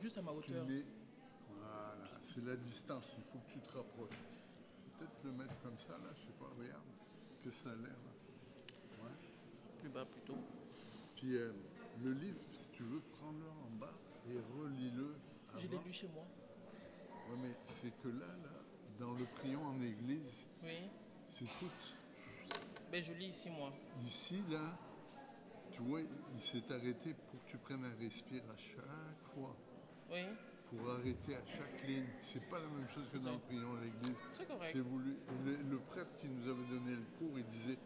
juste à ma hauteur. Voilà, c'est la distance, il faut que tu te rapproches. Peut-être le mettre comme ça, là, je sais pas, regarde. Qu'est-ce que ça a l'air, là? Ouais. Plus bas plutôt. Puis le livre, si tu veux, prends-le en bas et relis-le. Je l'ai lu chez moi. Oui, mais c'est que là, dans le prion en église, Oui. c'est tout. Ben, je lis ici, moi. Ici, là, tu vois, il s'est arrêté pour que tu prennes un respire à chaque fois. Oui. Pour arrêter à chaque ligne. C'est pas la même chose que dans le prion à l'église. C'est correct. C'est voulu. Et le prêtre qui nous avait donné le cours, il disait,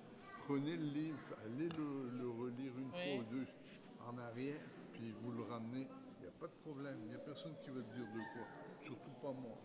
prenez le livre, allez le relire une fois ou deux en arrière, puis vous le ramenez. Il n'y a pas de problème. Il n'y a personne qui va te dire de quoi. Surtout pas moi.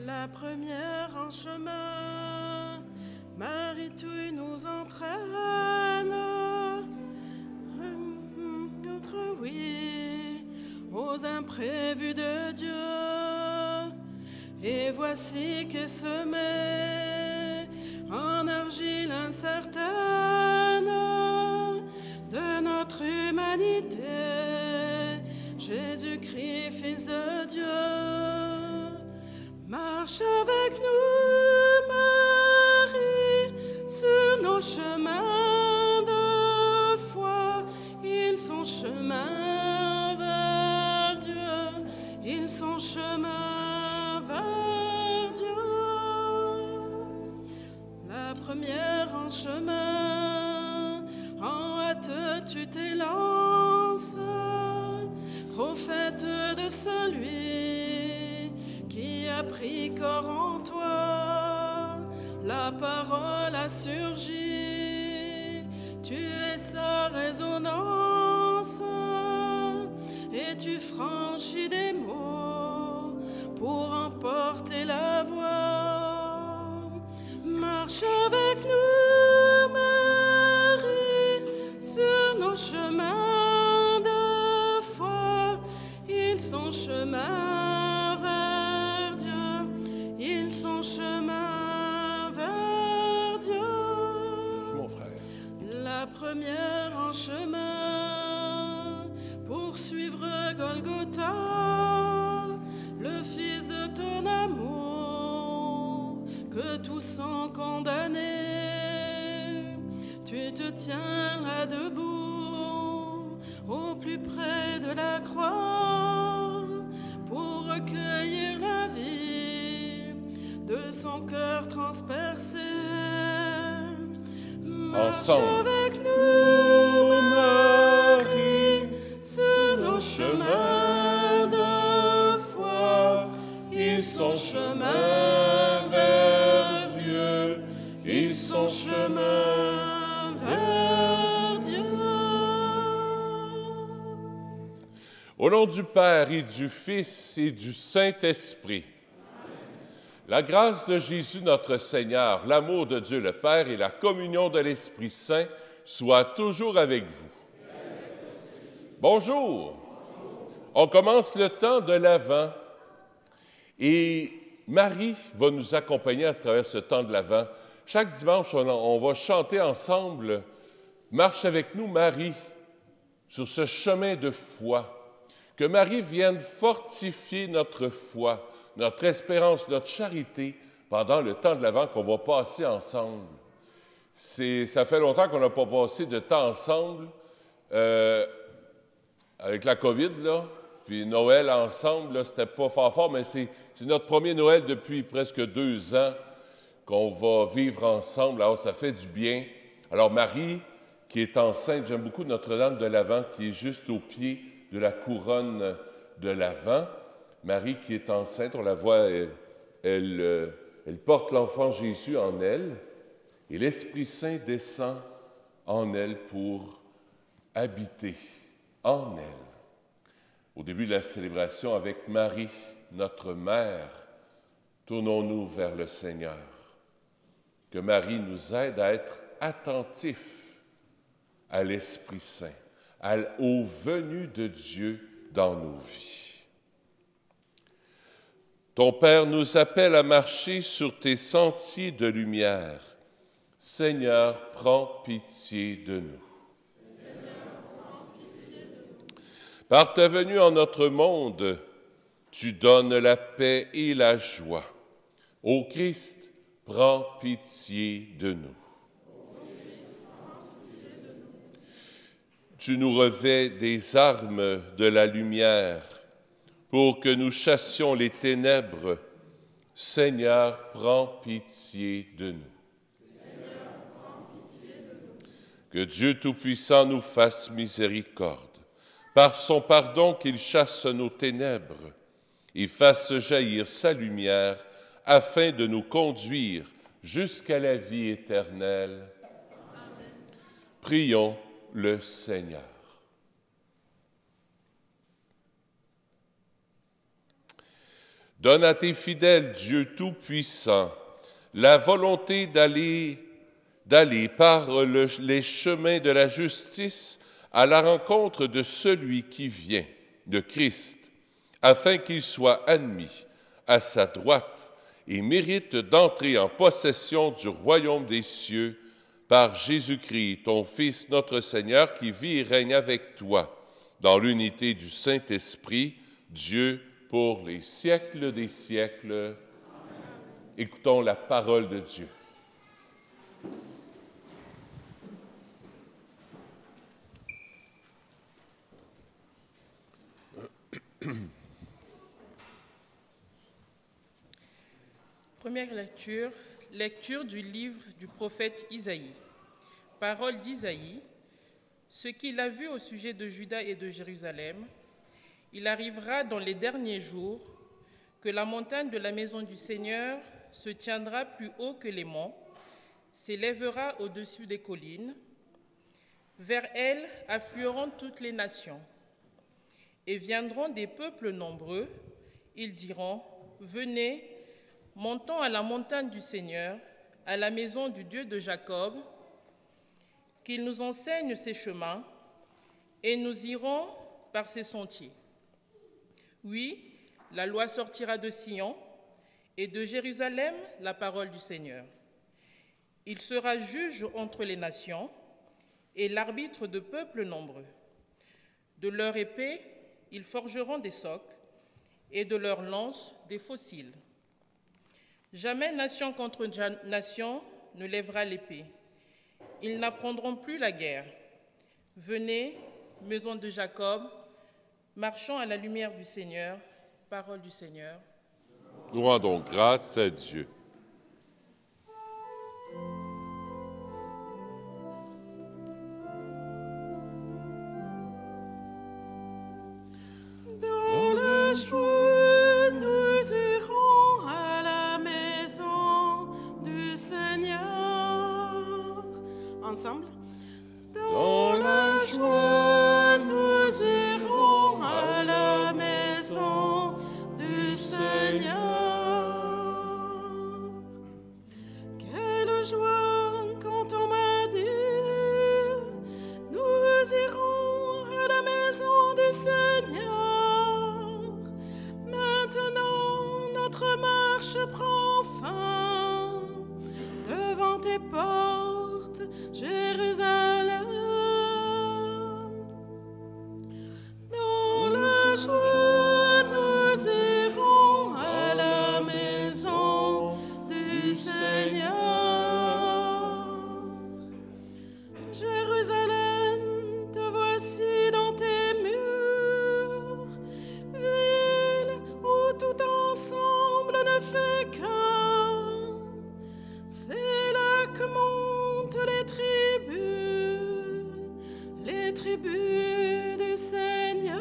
La première en chemin, Marie, tu nous entraînes, notre oui, aux imprévus de Dieu. Et voici qu'est semé en argile incertaine de notre humanité, Jésus-Christ, Fils de Dieu. Marche avec nous, Marie, sur nos chemins de foi. Ils sont chemin vers Dieu, ils sont chemin vers Dieu. La première en chemin, en hâte tu t'élances, prophète de celui qui a pris corps en toi, la parole a surgi, tu es sa résonance, et tu franchis des mots pour emporter la voix. Marche avec nous, Marie, sur nos chemins de foi, ils sont chemins vers Dieu, ils sont chemins vers Dieu. C'est mon frère. La première en chemin pour suivre Golgotha, le Fils de ton amour, que tous sont condamnés. Tu te tiens là debout, au plus près de la croix, pour recueillir la vie de son cœur transpercé. Marche avec nous, Marie, sur nos chemins de foi. Ils sont chemin vers Dieu, ils sont chemin vers Dieu. Au nom du Père et du Fils et du Saint-Esprit, la grâce de Jésus notre Seigneur, l'amour de Dieu le Père et la communion de l'Esprit Saint soient toujours avec vous. Bonjour! On commence le temps de l'Avent et Marie va nous accompagner à travers ce temps de l'Avent. Chaque dimanche, on va chanter ensemble « Marche avec nous, Marie », sur ce chemin de foi. Que Marie vienne fortifier notre foi, notre espérance, notre charité pendant le temps de l'Avent qu'on va passer ensemble. Ça fait longtemps qu'on n'a pas passé de temps ensemble avec la COVID, là. Puis Noël ensemble, c'était pas fort, mais c'est notre premier Noël depuis presque 2 ans qu'on va vivre ensemble. Alors, ça fait du bien. Alors, Marie, qui est enceinte, j'aime beaucoup Notre-Dame de l'Avent, qui est juste au pied de la couronne de l'Avent. Marie qui est enceinte, on la voit, elle porte l'enfant Jésus en elle, et l'Esprit Saint descend en elle pour habiter en elle. Au début de la célébration, avec Marie, notre Mère, tournons-nous vers le Seigneur. Que Marie nous aide à être attentifs à l'Esprit Saint, aux venues de Dieu dans nos vies. Ton Père nous appelle à marcher sur tes sentiers de lumière. Seigneur, prends pitié de nous. Par ta venue en notre monde, tu donnes la paix et la joie. Ô Christ, prends pitié de nous. Tu nous revêts des armes de la lumière pour que nous chassions les ténèbres. Seigneur, prends pitié de nous. Que Dieu Tout-Puissant nous fasse miséricorde. Par son pardon qu'il chasse nos ténèbres et fasse jaillir sa lumière afin de nous conduire jusqu'à la vie éternelle. Amen. Prions le Seigneur. Donne à tes fidèles, Dieu Tout-Puissant, la volonté d'aller par les chemins de la justice à la rencontre de celui qui vient, de Christ, afin qu'il soit admis à sa droite et mérite d'entrer en possession du royaume des cieux par Jésus-Christ, ton Fils, notre Seigneur, qui vit et règne avec toi dans l'unité du Saint-Esprit, Dieu, pour les siècles des siècles. Amen. Écoutons la parole de Dieu. Première lecture, lecture du livre du prophète Isaïe. Parole d'Isaïe, ce qu'il a vu au sujet de Juda et de Jérusalem, il arrivera dans les derniers jours que la montagne de la maison du Seigneur se tiendra plus haut que les monts, s'élèvera au-dessus des collines. Vers elle afflueront toutes les nations et viendront des peuples nombreux. Ils diront, venez, montons à la montagne du Seigneur, à la maison du Dieu de Jacob, qu'il nous enseigne ses chemins, et nous irons par ses sentiers. Oui, la loi sortira de Sion, et de Jérusalem la parole du Seigneur. Il sera juge entre les nations, et l'arbitre de peuples nombreux. De leur épée, ils forgeront des socs, et de leurs lances, des fossiles. Jamais nation contre nation ne lèvera l'épée. Ils n'apprendront plus la guerre. Venez, maison de Jacob, marchons à la lumière du Seigneur. Parole du Seigneur. Nous rendons grâce à Dieu. Dans la joie, nous irons à la maison du Seigneur. Ensemble. Dans la joie, nous irons à la maison du Seigneur. Quelle joie quand on m'a dit, nous irons à la maison du Seigneur. Maintenant, notre marche marche prend fin devant tes portes, Jérusalem. Dans la joie, nous irons à la maison du Seigneur. Jérusalem, te voici dans tes murs, ville où tout ensemble ne fait qu'un. C'est là que montent les tribus du Seigneur.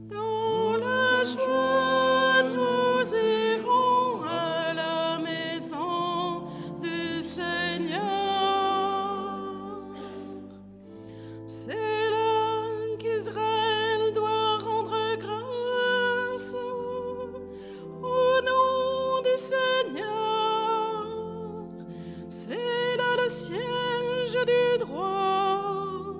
Dans la joie, nous irons à la maison du Seigneur. C'est là qu'Israël doit rendre grâce au nom du Seigneur. C'est là le siège du droit,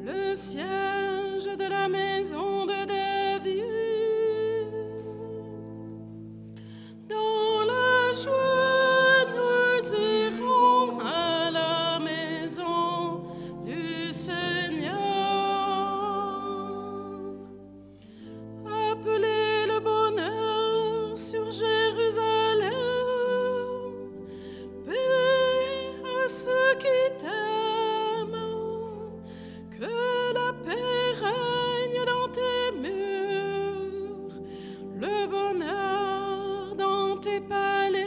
le siège de la maison de David. Dans la joie, nous irons à la maison du Seigneur. Appelez le bonheur sur Jérusalem. Paix à ceux qui t'aiment. Que la paix règne dans tes murs, le bonheur dans tes palais.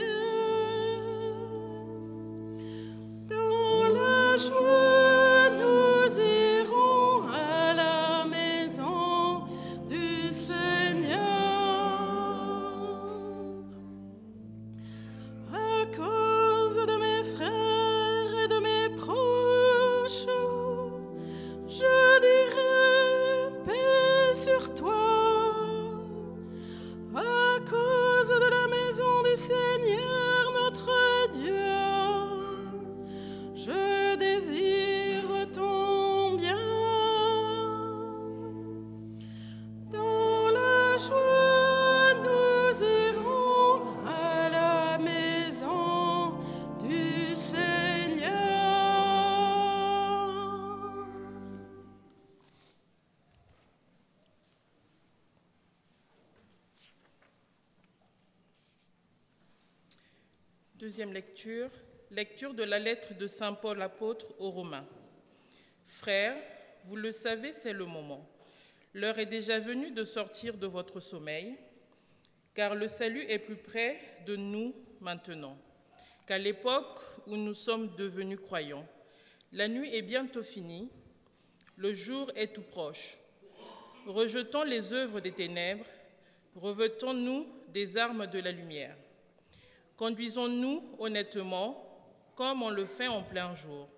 Dans la joie, nous irons à la maison du Seigneur. À cause de mes frères et de mes proches, je dirai paix sur toi. À cause de la maison du Seigneur notre Dieu, je désire ton bien. Dans la joie, nous irons à la maison du Seigneur. Deuxième lecture, lecture de la lettre de saint Paul apôtre aux Romains. Frères, vous le savez, c'est le moment. L'heure est déjà venue de sortir de votre sommeil, car le salut est plus près de nous maintenant qu'à l'époque où nous sommes devenus croyants. La nuit est bientôt finie, le jour est tout proche. Rejetons les œuvres des ténèbres, revêtons-nous des armes de la lumière. Conduisons-nous honnêtement, comme on le fait en plein jour,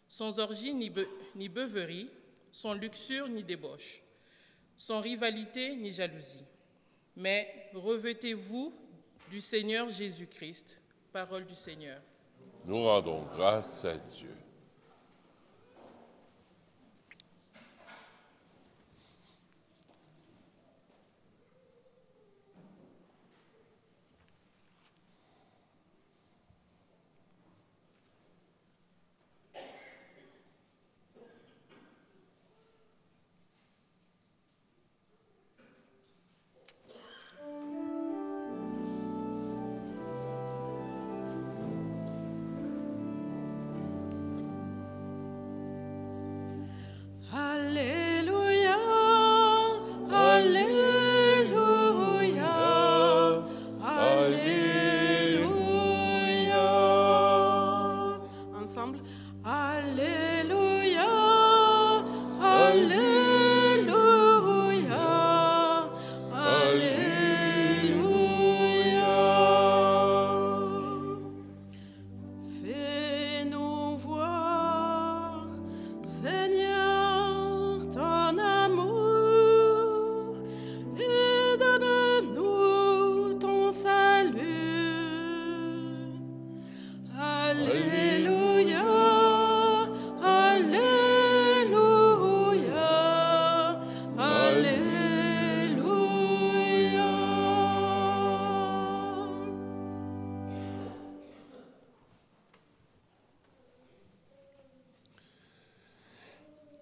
sans orgie ni beuverie, sans luxure ni débauche, sans rivalité ni jalousie. Mais revêtez-vous du Seigneur Jésus-Christ. Parole du Seigneur. Nous rendons grâce à Dieu.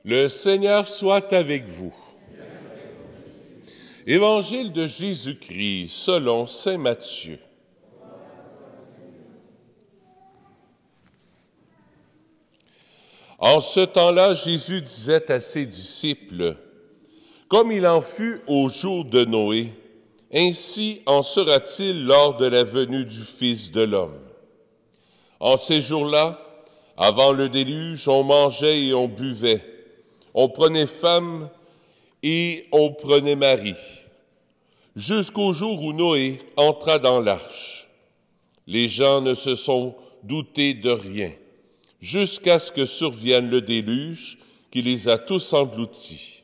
Le Seigneur soit avec vous. Évangile de Jésus-Christ selon saint Matthieu. En ce temps-là, Jésus disait à ses disciples, « Comme il en fut au jour de Noé, ainsi en sera-t-il lors de la venue du Fils de l'homme. En ces jours-là, avant le déluge, on mangeait et on buvait. On prenait femme et on prenait mari, jusqu'au jour où Noé entra dans l'arche. Les gens ne se sont doutés de rien, jusqu'à ce que survienne le déluge qui les a tous engloutis.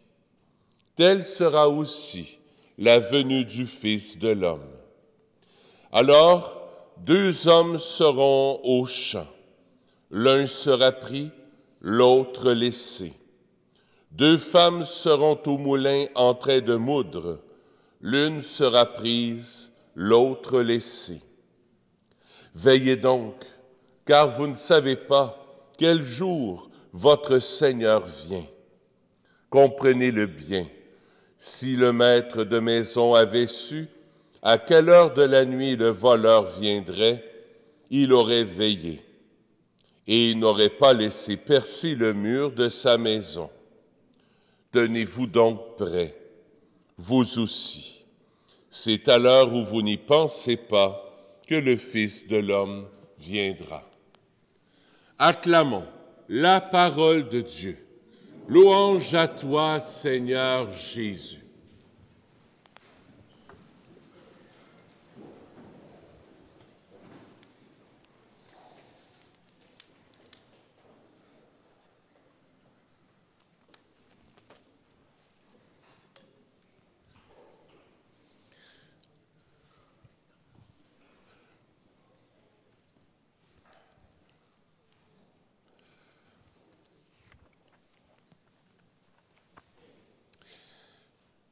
Telle sera aussi la venue du Fils de l'homme. Alors, 2 hommes seront au champ. L'un sera pris, l'autre laissé. 2 femmes seront au moulin en train de moudre. L'une sera prise, l'autre laissée. Veillez donc, car vous ne savez pas quel jour votre Seigneur vient. Comprenez-le bien. Si le maître de maison avait su à quelle heure de la nuit le voleur viendrait, il aurait veillé et il n'aurait pas laissé percer le mur de sa maison. Tenez-vous donc prêts, vous aussi. C'est à l'heure où vous n'y pensez pas que le Fils de l'homme viendra. Acclamons la parole de Dieu. Louange à toi, Seigneur Jésus.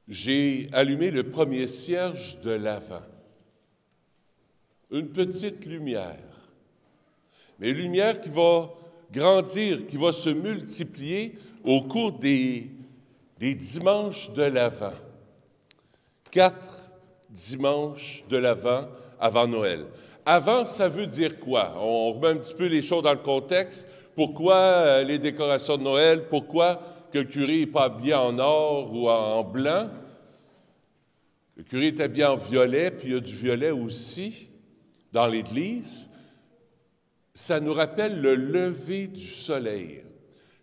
J'ai allumé le premier cierge de l'Avent. Une petite lumière, mais une lumière qui va grandir, qui va se multiplier au cours des dimanches de l'Avent. 4 dimanches de l'Avent avant Noël. Avant, ça veut dire quoi? On remet un petit peu les choses dans le contexte. Pourquoi les décorations de Noël? Pourquoi que le curé n'est pas habillé en or ou en blanc? Le curé est habillé en violet, puis il y a du violet aussi dans l'Église. Ça nous rappelle le lever du soleil.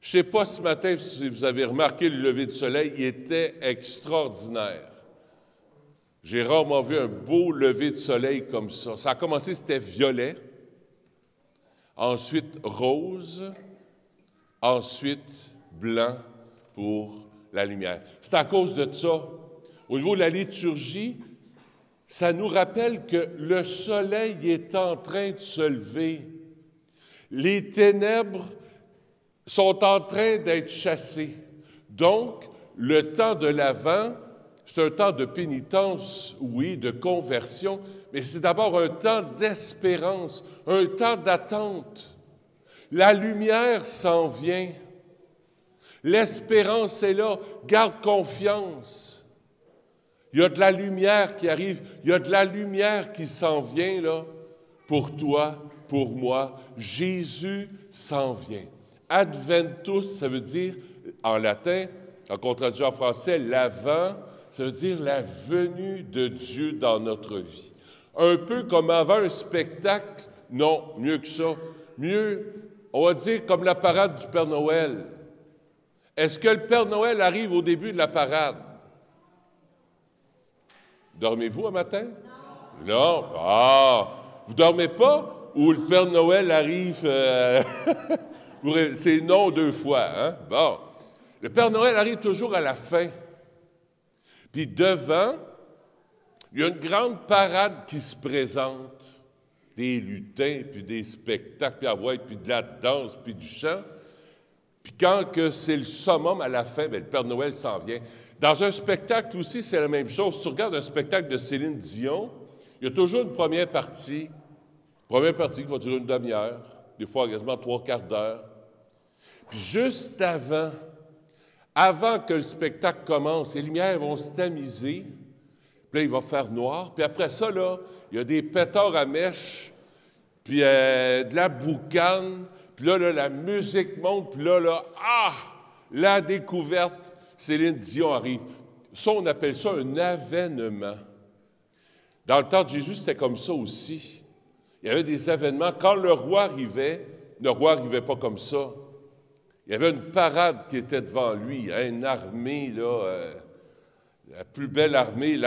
Je ne sais pas ce matin si vous avez remarqué le lever du soleil, il était extraordinaire. J'ai rarement vu un beau lever de soleil comme ça. Ça a commencé, c'était violet, ensuite rose, ensuite blanc pour la lumière. C'est à cause de ça. Au niveau de la liturgie, ça nous rappelle que le soleil est en train de se lever. Les ténèbres sont en train d'être chassées. Donc, le temps de l'Avent, c'est un temps de pénitence, oui, de conversion, mais c'est d'abord un temps d'espérance, un temps d'attente. La lumière s'en vient. L'espérance est là. Garde confiance. Il y a de la lumière qui arrive. Il y a de la lumière qui s'en vient, là, pour toi, pour moi. Jésus s'en vient. Adventus, ça veut dire, en latin, quand on traduit en français, l'avant, ça veut dire la venue de Dieu dans notre vie. Un peu comme avant un spectacle, non, mieux que ça. Mieux, on va dire comme la parade du Père Noël. Est-ce que le Père Noël arrive au début de la parade? Dormez-vous un matin? Non. Ah! Vous dormez pas? Ou le Père Noël arrive... C'est non 2 fois, hein? Bon. Le Père Noël arrive toujours à la fin. Puis devant, il y a une grande parade qui se présente. Des lutins, puis des spectacles, puis de la danse, puis du chant. Puis quand que c'est le summum à la fin, bien, le Père Noël s'en vient. Dans un spectacle aussi, c'est la même chose. Si tu regardes un spectacle de Céline Dion, il y a toujours une première partie qui va durer une demi-heure, des fois quasiment 3/4 d'heure. Puis juste avant, Avant que le spectacle commence, les lumières vont se tamiser, puis là, il va faire noir, puis après ça, là, il y a des pétards à mèche, puis de la boucane, puis là, la musique monte, puis là, la découverte, Céline Dion arrive. Ça, on appelle ça un avènement. Dans le temps de Jésus, c'était comme ça aussi. Il y avait des avènements. Quand le roi arrivait pas comme ça. Il y avait une parade qui était devant lui, une armée, là, la plus belle armée,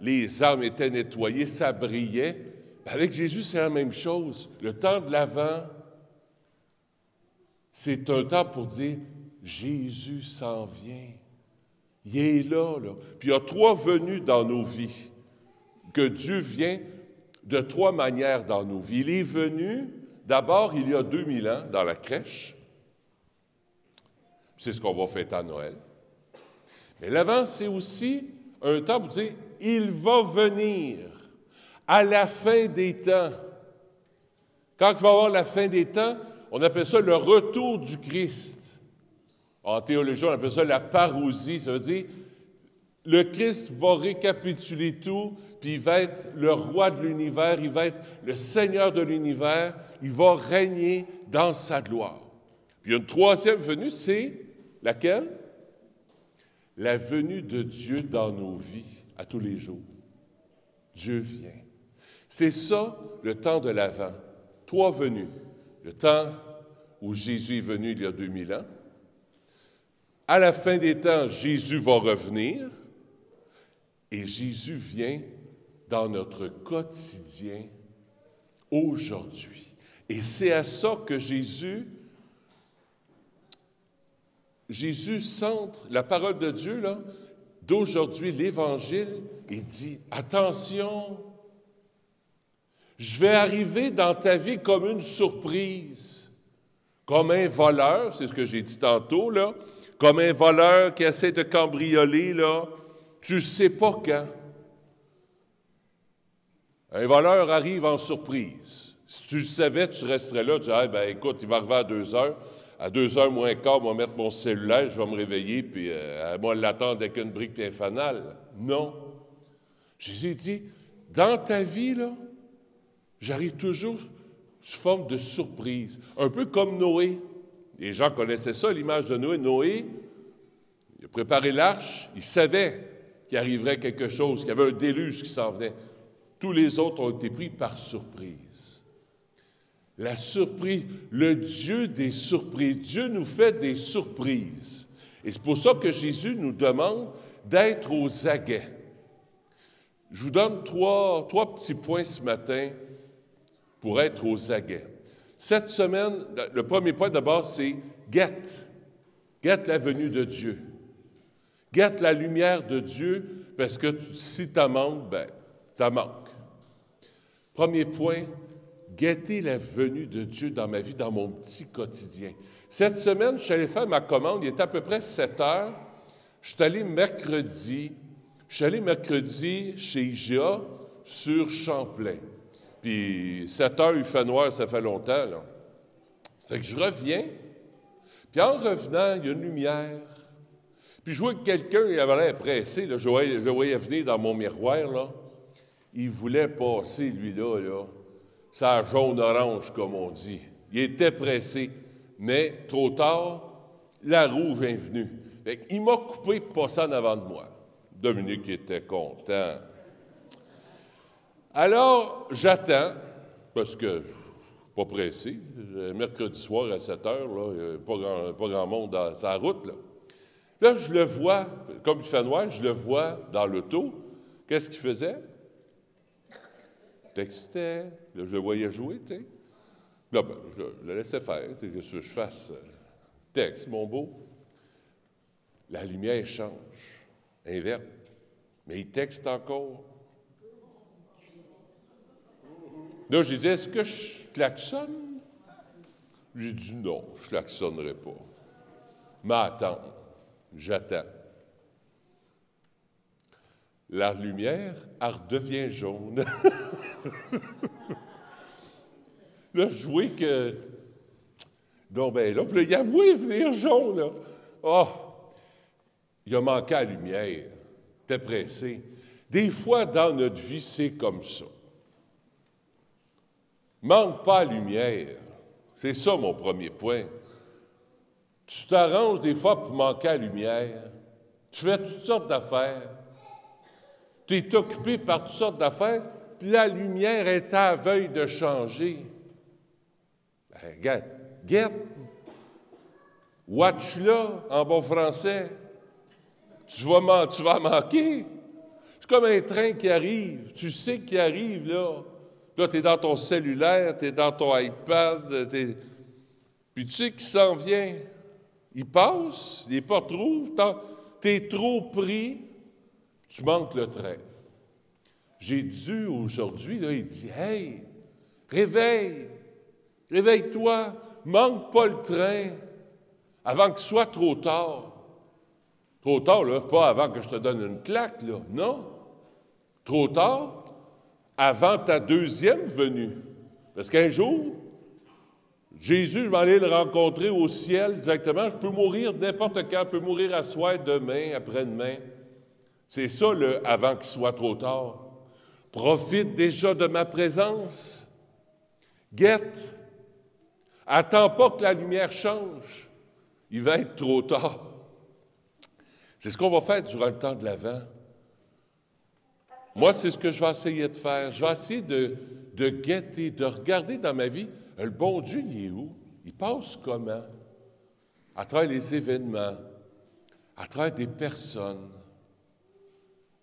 les armes étaient nettoyées, ça brillait. Avec Jésus, c'est la même chose. Le temps de l'Avent, c'est un temps pour dire « Jésus s'en vient ». Il est là, là. Puis il y a 3 venues dans nos vies, que Dieu vient de 3 manières dans nos vies. Il est venu, d'abord, il y a 2000 ans, dans la crèche. C'est ce qu'on va fêter à Noël. Mais l'Avent, c'est aussi un temps pour dire « Il va venir à la fin des temps ». Quand il va y avoir la fin des temps, on appelle ça le retour du Christ. En théologie, on appelle ça la parousie. Ça veut dire, le Christ va récapituler tout, puis il va être le roi de l'univers, il va être le Seigneur de l'univers, il va régner dans sa gloire. Puis il y a une 3e venue, c'est laquelle? La venue de Dieu dans nos vies, à tous les jours. Dieu vient. C'est ça, le temps de l'Avent. 3 venues. Le temps où Jésus est venu il y a 2000 ans. À la fin des temps, Jésus va revenir et Jésus vient dans notre quotidien aujourd'hui. Et c'est à ça que Jésus centre la parole de Dieu, là, d'aujourd'hui, l'Évangile, il dit « Attention, je vais arriver dans ta vie comme une surprise, comme un voleur, c'est ce que j'ai dit tantôt, là, comme un voleur qui essaie de cambrioler, là, tu ne sais pas quand. Un voleur arrive en surprise. Si tu le savais, tu resterais là, tu dirais, bien, écoute, il va arriver à 2 heures. À 2 heures moins quart, je vais mettre mon cellulaire, je vais me réveiller, puis moi, l'attendre avec une brique et un fanal. Non. Jésus dit, dans ta vie, là, j'arrive toujours sous forme de surprise. Un peu comme Noé. Les gens connaissaient ça, l'image de Noé. Noé, il a préparé l'arche, il savait qu'il arriverait quelque chose, qu'il y avait un déluge qui s'en venait. Tous les autres ont été pris par surprise. La surprise, le Dieu des surprises. Dieu nous fait des surprises. Et c'est pour ça que Jésus nous demande d'être aux aguets. Je vous donne trois petits points ce matin pour être aux aguets. Cette semaine, le premier point d'abord, c'est guette. Guette la venue de Dieu. Guette la lumière de Dieu, parce que si t'en manques, ben, t'en manques. Premier point, guetter la venue de Dieu dans ma vie, dans mon petit quotidien. Cette semaine, je suis allé faire ma commande, il était à peu près 7 heures. Je suis allé mercredi chez IGA sur Champlain. Puis 7 heures, il fait noir, ça fait longtemps, là. Fait que je reviens, puis en revenant, il y a une lumière. Puis je vois que quelqu'un, il avait l'air pressé, là. Je voyais venir dans mon miroir, là. Il voulait passer, lui-là, là. Ça jaune-orange, comme on dit. Il était pressé, mais trop tard, la rouge est venue. Fait qu'il m'a coupé pour passer en avant de moi. Dominique était content. Alors, j'attends, parce que pas pressé. Mercredi soir à 7 heures, là, il n'y a pas grand monde dans sa route. Là, je le vois, comme il fait noir, je le vois dans l'auto. Qu'est-ce qu'il faisait? Textait. Là, je le voyais jouer, tu sais. Là, ben, je le laissais faire. Qu'est-ce que je fasse? Texte, mon beau. La lumière change. Inverte. Mais il texte encore. Là, j'ai dit, est-ce que je klaxonne? J'ai dit, non, je ne klaxonnerai pas. Mais attends, j'attends. La lumière, elle redevient jaune. Là, je vois que... Non, ben là, puis là, il a voué venir jaune, là. Oh! il a manqué à la lumière, il était pressé. Des fois, dans notre vie, c'est comme ça. Manque pas à la lumière. C'est ça mon premier point. Tu t'arranges des fois pour manquer à la lumière. Tu fais toutes sortes d'affaires. Tu es occupé par toutes sortes d'affaires, puis la lumière est à la veille de changer. Ben, regarde, get, watch là, en bon français. Tu vas manquer. C'est comme un train qui arrive. Tu sais qu'il arrive, là. Là, tu es dans ton cellulaire, tu es dans ton iPad, puis tu sais qu'il s'en vient. Il passe, il n'est pas trop, tu es trop pris, tu manques le train. J'ai dû aujourd'hui, là, il dit, « Hey, réveille-toi, manque pas le train avant qu'il soit trop tard. » Trop tard, là, pas avant que je te donne une claque, là, non. Trop tard, avant ta deuxième venue. Parce qu'un jour, Jésus, je vais aller le rencontrer au ciel directement. Je peux mourir n'importe quand, je peux mourir à soir, demain, après-demain. C'est ça, le « avant qu'il soit trop tard ». Profite déjà de ma présence. Guette. Attends pas que la lumière change. Il va être trop tard. C'est ce qu'on va faire durant le temps de l'Avent. Moi, c'est ce que je vais essayer de faire. Je vais essayer de guetter, de regarder dans ma vie, le bon Dieu, il est où? Il passe comment? À travers les événements, à travers des personnes,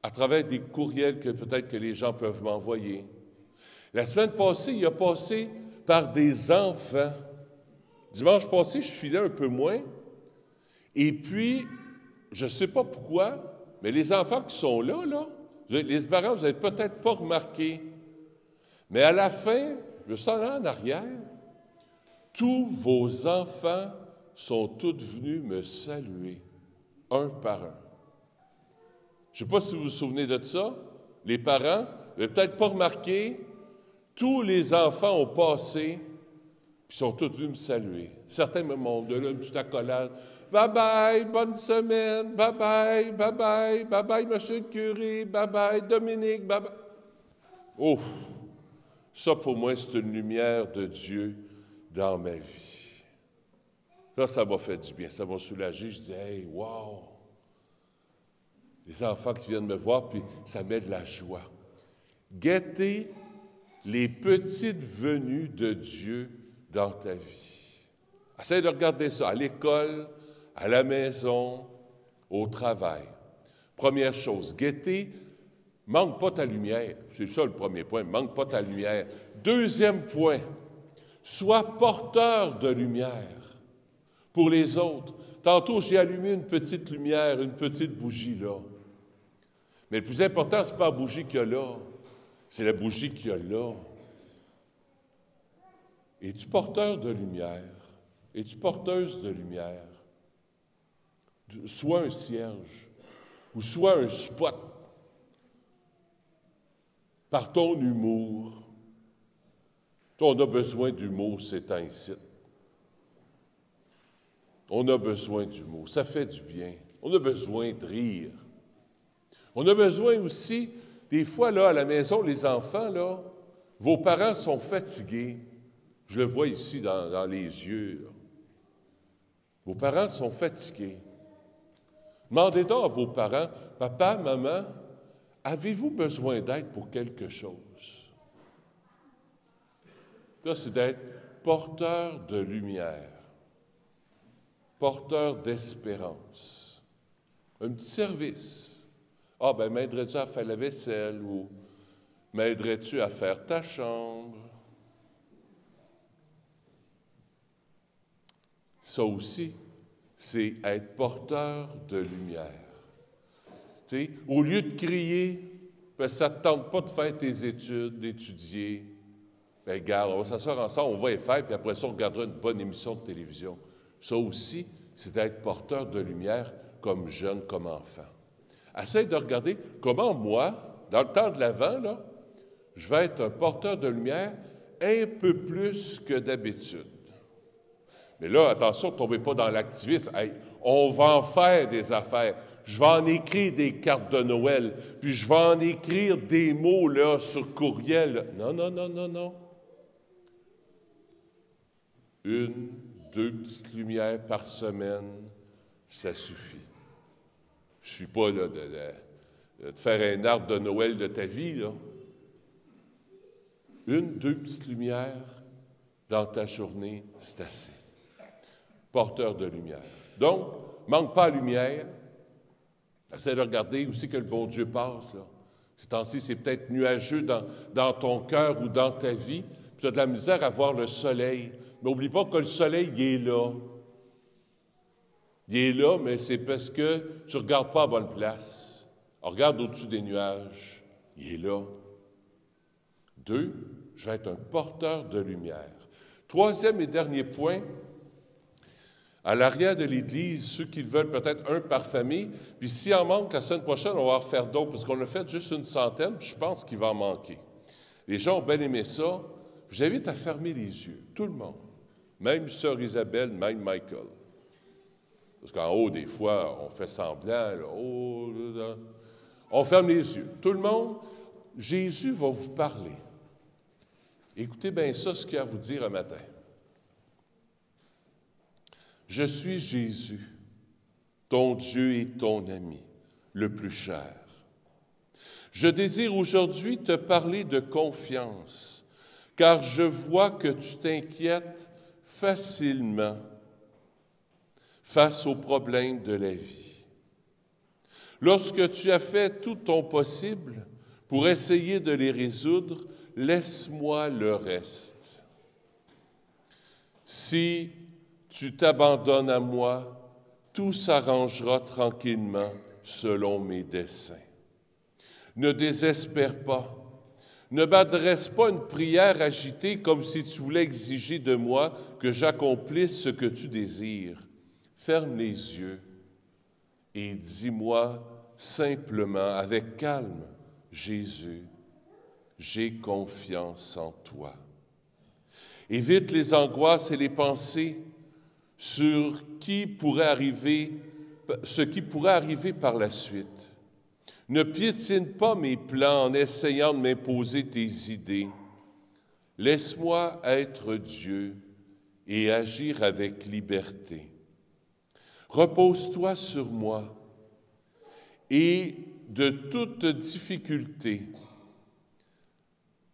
à travers des courriels que peut-être que les gens peuvent m'envoyer. La semaine passée, il a passé par des enfants. Dimanche passé, je filais un peu moins. Et puis, je ne sais pas pourquoi, mais les enfants qui sont là, les parents, vous n'avez peut-être pas remarqué, mais à la fin, je suis en arrière, tous vos enfants sont tous venus me saluer, un par un. Je ne sais pas si vous vous souvenez de ça, les parents, vous n'avez peut-être pas remarqué, tous les enfants ont passé, puis sont tous venus me saluer. Certains me m'ont donné une petite accolade. Bye-bye, bonne semaine, bye-bye, bye-bye, bye-bye, monsieur le curé, bye-bye, Dominique, bye-bye. Oh, ça pour moi, c'est une lumière de Dieu dans ma vie. Là, ça m'a fait du bien, ça m'a soulagé. Je dis, hey, wow! Les enfants qui viennent me voir, puis ça met de la joie. Guettez les petites venues de Dieu dans ta vie. Essaye de regarder ça à l'école, à la maison, au travail. Première chose, guetter, manque pas ta lumière. C'est ça le premier point, manque pas ta lumière. Deuxième point, sois porteur de lumière pour les autres. Tantôt, j'ai allumé une petite lumière, une petite bougie là. Mais le plus important, ce n'est pas la bougie qu'il y a là, c'est la bougie qu'il y a là. Es-tu porteur de lumière? Es-tu porteuse de lumière? Soit un cierge ou soit un spot par ton humour. Toi, on a besoin d'humour ces temps-ci. On a besoin d'humour. Ça fait du bien. On a besoin de rire. On a besoin aussi, des fois, là, à la maison, les enfants, là, vos parents sont fatigués. Je le vois ici dans les yeux. Là. Vos parents sont fatigués. Demandez donc à vos parents, « Papa, maman, avez-vous besoin d'aide pour quelque chose? » Ça, c'est d'être porteur de lumière, porteur d'espérance. Un petit service. « Ah, bien, m'aiderais-tu à faire la vaisselle? » ou « M'aiderais-tu à faire ta chambre? » Ça aussi, c'est être porteur de lumière. Tu sais, au lieu de crier, ben, ça ne te tente pas de faire tes études, d'étudier, bien, regarde, on va s'asseoir ensemble, on va les faire, puis après ça, on regardera une bonne émission de télévision. Ça aussi, c'est d'être porteur de lumière comme jeune, comme enfant. Essaye de regarder comment moi, dans le temps de l'Avent, là, je vais être un porteur de lumière un peu plus que d'habitude. Mais là, attention, ne tombez pas dans l'activisme. Hey, on va en faire des affaires. je vais en écrire des cartes de Noël, puis je vais en écrire des mots là, sur courriel. Non, non, non, non, non. 1, 2 petites lumières par semaine, ça suffit. Je ne suis pas là de faire un arbre de Noël de ta vie, là. 1, 2 petites lumières dans ta journée, c'est assez. Porteur de lumière. Donc, manque pas la lumière. Essaie de regarder où c'est que le bon Dieu passe, là. Ces temps-ci, c'est peut-être nuageux dans ton cœur ou dans ta vie, puis tu as de la misère à voir le soleil. Mais n'oublie pas que le soleil, il est là. Il est là, mais c'est parce que tu ne regardes pas à bonne place. Alors, regarde au-dessus des nuages. Il est là. 2, je vais être un porteur de lumière. 3e et dernier point, à l'arrière de l'Église, ceux qui le veulent, peut-être un par famille, puis s'il en manque, la semaine prochaine, on va en refaire d'autres, parce qu'on a fait juste une centaine, puis je pense qu'il va en manquer. Les gens ont bien aimé ça. Je vous invite à fermer les yeux, tout le monde, même Sœur Isabelle, même Michael. Parce qu'en haut, des fois, on fait semblant, là, on ferme les yeux. Tout le monde, Jésus va vous parler. Écoutez bien ça, ce qu'il y a à vous dire un matin. Je suis Jésus, ton Dieu et ton ami, le plus cher. Je désire aujourd'hui te parler de confiance, car je vois que tu t'inquiètes facilement face aux problèmes de la vie. Lorsque tu as fait tout ton possible pour essayer de les résoudre, laisse-moi le reste. Si tu t'abandonnes à moi, tout s'arrangera tranquillement selon mes desseins. Ne désespère pas. Ne m'adresse pas une prière agitée comme si tu voulais exiger de moi que j'accomplisse ce que tu désires. Ferme les yeux et dis-moi simplement, avec calme, Jésus, j'ai confiance en toi. Évite les angoisses et les pensées sur ce qui pourrait arriver par la suite. Ne piétine pas mes plans en essayant de m'imposer tes idées. Laisse-moi être Dieu et agir avec liberté. Repose-toi sur moi et de toute difficulté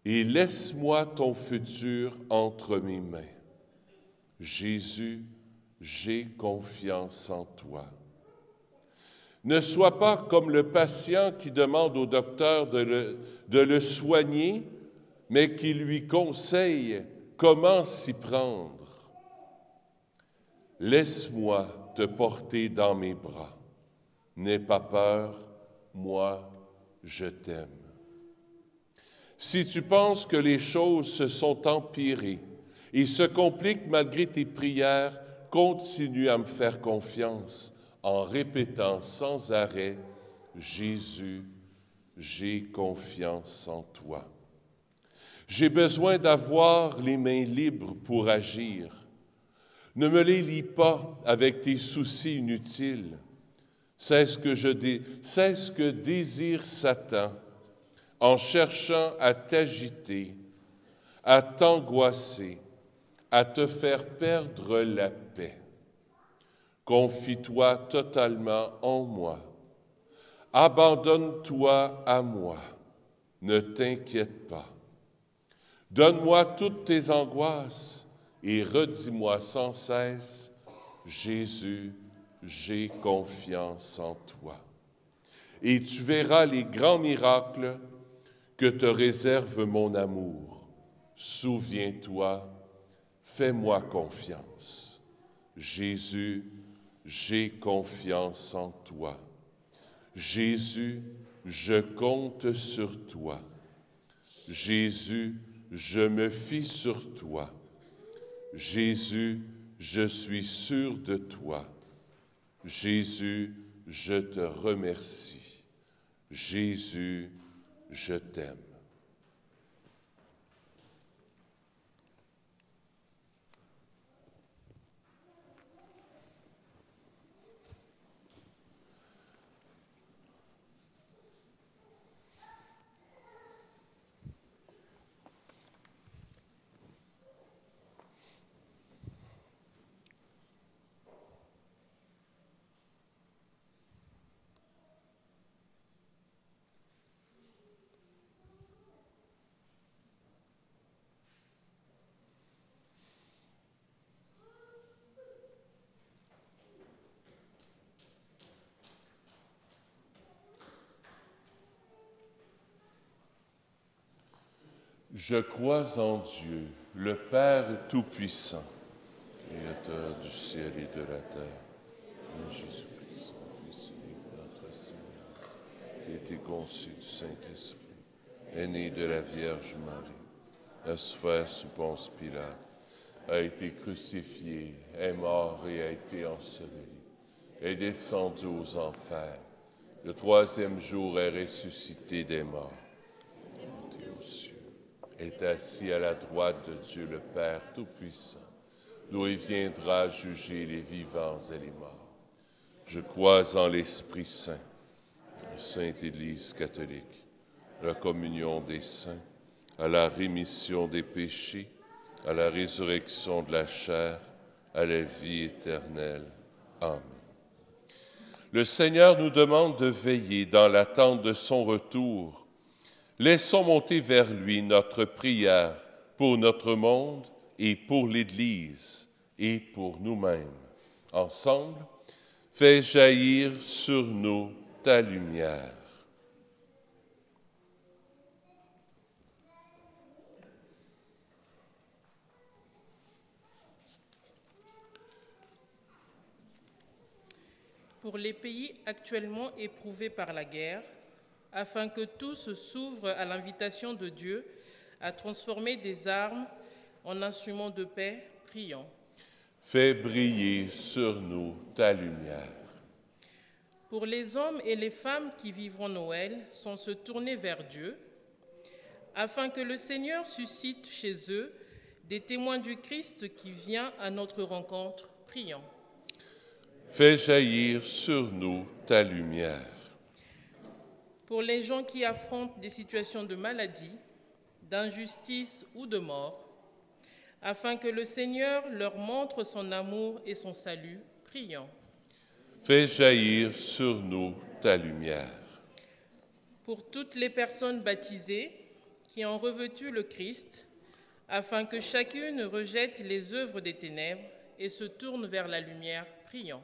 et laisse-moi ton futur entre mes mains. Jésus, j'ai confiance en toi. Ne sois pas comme le patient qui demande au docteur de le soigner, mais qui lui conseille comment s'y prendre. Laisse-moi te porter dans mes bras. N'aie pas peur, moi, je t'aime. Si tu penses que les choses se sont empirées et se compliquent malgré tes prières, continue à me faire confiance en répétant sans arrêt « Jésus, j'ai confiance en toi ». J'ai besoin d'avoir les mains libres pour agir. Ne me les lie pas avec tes soucis inutiles. C'est ce que désire Satan en cherchant à t'agiter, à t'angoisser, à te faire perdre la paix. Confie-toi totalement en moi. Abandonne-toi à moi. Ne t'inquiète pas. Donne-moi toutes tes angoisses et redis-moi sans cesse, Jésus, j'ai confiance en toi. Et tu verras les grands miracles que te réserve mon amour. Souviens-toi, fais-moi confiance. Jésus, j'ai confiance en toi. Jésus, je compte sur toi. Jésus, je me fie sur toi. Jésus, je suis sûr de toi. Jésus, je te remercie. Jésus, je t'aime. Je crois en Dieu, le Père Tout-Puissant, Créateur du ciel et de la terre, en Jésus-Christ, son Fils unique, notre Seigneur, qui a été conçu du Saint-Esprit, est né de la Vierge Marie, a souffert sous Ponce Pilate, a été crucifié, est mort et a été enseveli, est descendu aux enfers. Le troisième jour est ressuscité des morts, monté aux cieux, est assis à la droite de Dieu le Père Tout-Puissant, d'où il viendra juger les vivants et les morts. Je crois en l'Esprit Saint, la Sainte Église catholique, la communion des saints, à la rémission des péchés, à la résurrection de la chair, à la vie éternelle. Amen. Le Seigneur nous demande de veiller dans l'attente de son retour. Laissons monter vers lui notre prière pour notre monde et pour l'Église et pour nous-mêmes. Ensemble, fais jaillir sur nous ta lumière. Pour les pays actuellement éprouvés par la guerre, afin que tous s'ouvrent à l'invitation de Dieu à transformer des armes en instruments de paix, prions. Fais briller sur nous ta lumière. Pour les hommes et les femmes qui vivront Noël sans se tourner vers Dieu, afin que le Seigneur suscite chez eux des témoins du Christ qui vient à notre rencontre, prions. Fais jaillir sur nous ta lumière. Pour les gens qui affrontent des situations de maladie, d'injustice ou de mort, afin que le Seigneur leur montre son amour et son salut, prions. Fais jaillir sur nous ta lumière. Pour toutes les personnes baptisées qui ont revêtu le Christ, afin que chacune rejette les œuvres des ténèbres et se tourne vers la lumière, prions.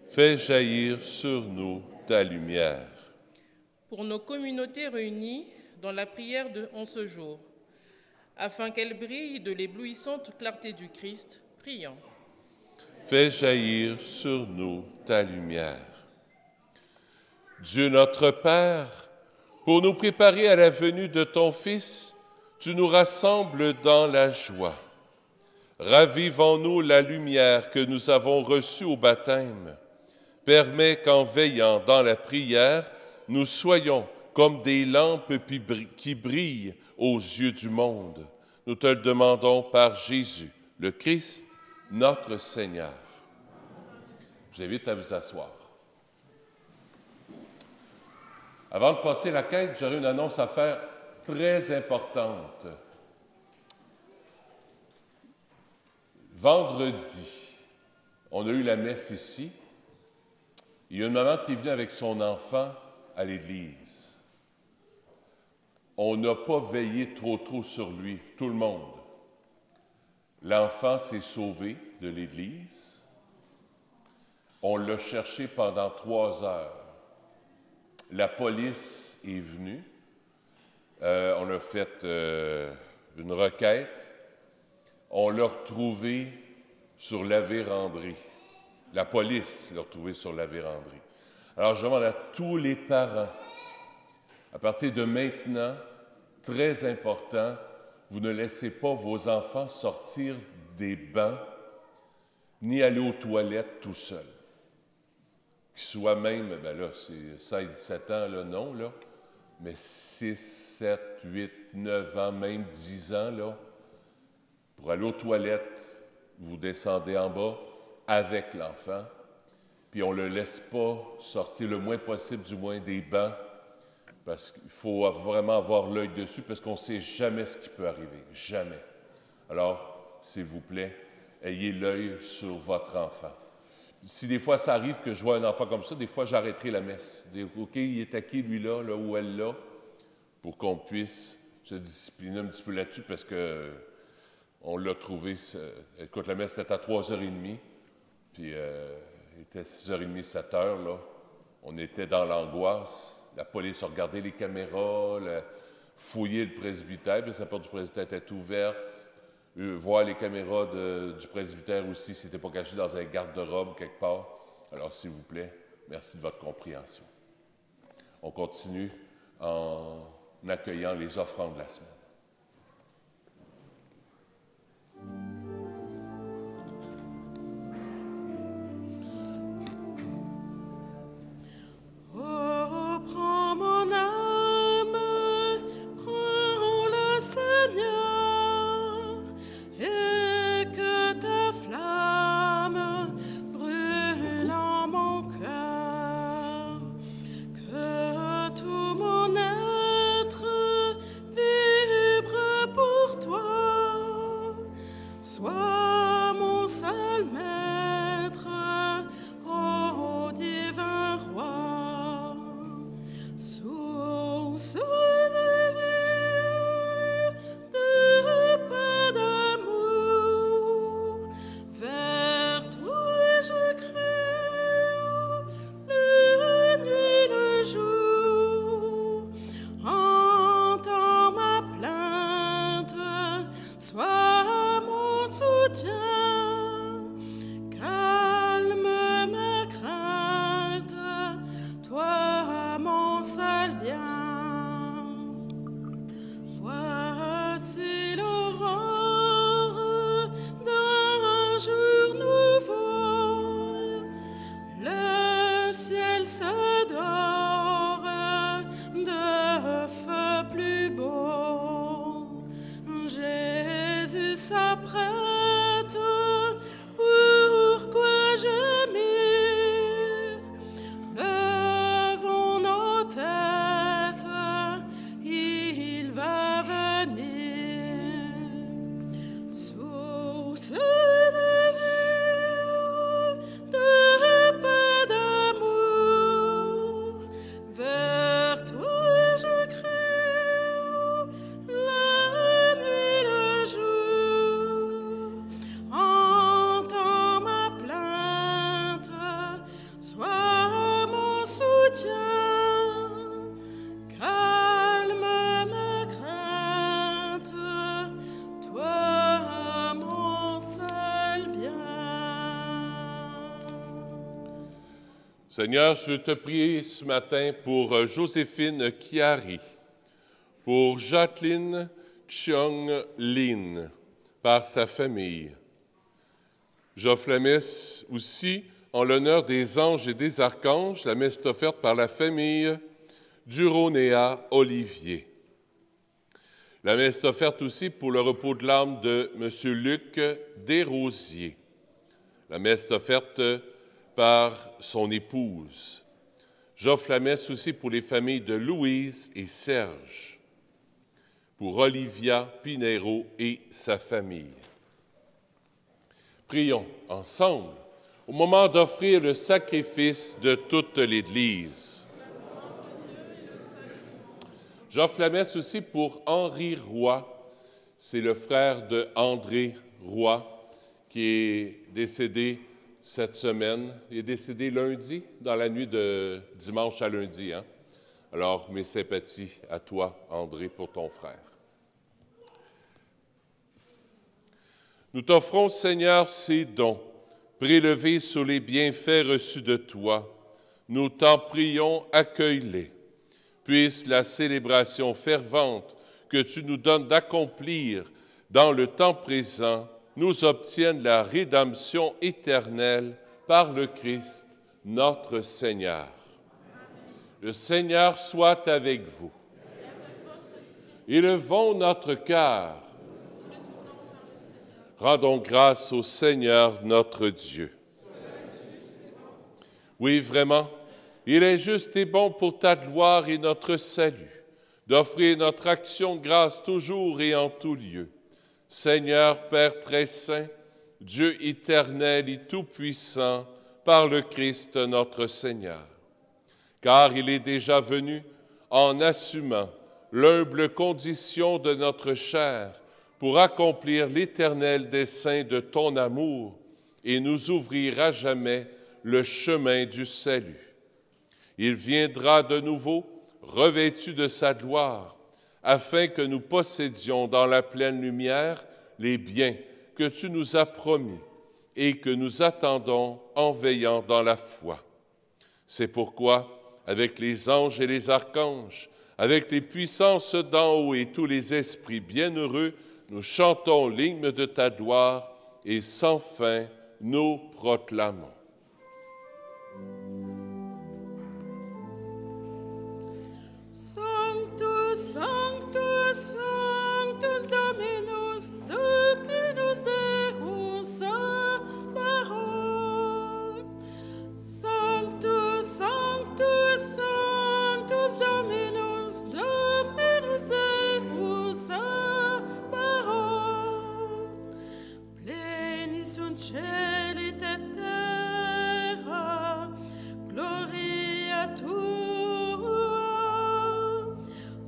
Fais jaillir sur nous ta lumière. Pour nos communautés réunies dans la prière de 11 jours, afin qu'elles brillent de l'éblouissante clarté du Christ, prions. Fais jaillir sur nous ta lumière. Dieu notre Père, pour nous préparer à la venue de ton Fils, tu nous rassembles dans la joie. Ravive en nous la lumière que nous avons reçue au baptême. Permets qu'en veillant dans la prière, nous soyons comme des lampes qui brillent aux yeux du monde. Nous te le demandons par Jésus, le Christ, notre Seigneur. Je vous invite à vous asseoir. Avant de passer la quête, j'aurais une annonce à faire très importante. Vendredi, on a eu la messe ici. Il y a une maman qui est venue avec son enfant à l'église. On n'a pas veillé trop sur lui, tout le monde. L'enfant s'est sauvé de l'église. On l'a cherché pendant 3 heures. La police est venue. On a fait une requête. On l'a retrouvé sur la vérandrie. La police l'a retrouvé sur la vérandrie. Alors, je demande à tous les parents, à partir de maintenant, très important, vous ne laissez pas vos enfants sortir des bancs, ni aller aux toilettes tout seuls. Qu'ils soient même, bien là, c'est 16-17 ans, là, non, là, mais 6, 7, 8, 9 ans, même 10 ans, là, pour aller aux toilettes, vous descendez en bas avec l'enfant, puis on ne le laisse pas sortir le moins possible, du moins, des bancs, parce qu'il faut vraiment avoir l'œil dessus, parce qu'on ne sait jamais ce qui peut arriver, jamais. Alors, s'il vous plaît, ayez l'œil sur votre enfant. Si des fois ça arrive que je vois un enfant comme ça, des fois j'arrêterai la messe. OK, il est à qui, lui-là, là, ou elle-là, pour qu'on puisse se discipliner un petit peu là-dessus, parce que on l'a trouvé, écoute, la messe était à 3h30, puis il était 6h30, 7h, là. On était dans l'angoisse. La police a regardé les caméras. fouiller le presbytère, puis la porte du presbytère était ouverte, voir les caméras du presbytère aussi, si c'était pas caché dans un garde-robe quelque part. Alors, s'il vous plaît, merci de votre compréhension. On continue en accueillant les offrandes de la semaine. Sois mon seul maître, ô divin roi, source de vie, de paix, d'amour, vers toi je crie, la nuit, le jour, entends ma plainte, sois soutien, calme ma crainte, toi mon seul bien. Voici l'aurore d'un jour nouveau, le ciel s'adore de feux plus beaux. Jésus s'apprête, pourquoi gémir? Levons nos têtes, il va venir. Source de vie, de paix, d'amour, vers toi je crie. Seigneur, je te prie ce matin pour Joséphine Chiari, pour Jacqueline Chiong-Lin, par sa famille. J'offre la messe aussi en l'honneur des anges et des archanges, la messe est offerte par la famille Duronéa Olivier. La messe est offerte aussi pour le repos de l'âme de M. Luc Desrosiers. La messe est offerte par son épouse. J'offre la messe aussi pour les familles de Louise et Serge, pour Olivia Pinheiro et sa famille. Prions ensemble au moment d'offrir le sacrifice de toute l'Église. J'offre la messe aussi pour Henri Roy. C'est le frère de André Roy qui est décédé cette semaine. Il est décédé lundi, dans la nuit de dimanche à lundi. Alors, mes sympathies à toi, André, pour ton frère. Nous t'offrons, Seigneur, ces dons, prélevés sur les bienfaits reçus de toi. Nous t'en prions, accueille-les. Puisse la célébration fervente que tu nous donnes d'accomplir dans le temps présent nous obtienne la rédemption éternelle par le Christ, notre Seigneur. Le Seigneur soit avec vous. Élevons notre cœur. Rendons grâce au Seigneur notre Dieu. Oui, vraiment, il est juste et bon pour ta gloire et notre salut, d'offrir notre action de grâce toujours et en tout lieu. Seigneur, Père très saint, Dieu éternel et tout-puissant, par le Christ notre Seigneur. Car il est déjà venu en assumant l'humble condition de notre chair pour accomplir l'éternel dessein de ton amour et nous ouvrir à jamais le chemin du salut. Il viendra de nouveau, revêtu de sa gloire, afin que nous possédions dans la pleine lumière les biens que tu nous as promis et que nous attendons en veillant dans la foi. C'est pourquoi, avec les anges et les archanges, avec les puissances d'en haut et tous les esprits bienheureux, nous chantons l'hymne de ta gloire et sans fin nous proclamons. Sanctus, Sanctus, Sanctus Dominus, Dominus Deus Sabaoth. Sanctus, Sanctus, Sanctus Dominus, Dominus Deus Sabaoth. Plenis sunt caeli et terra, gloria tua.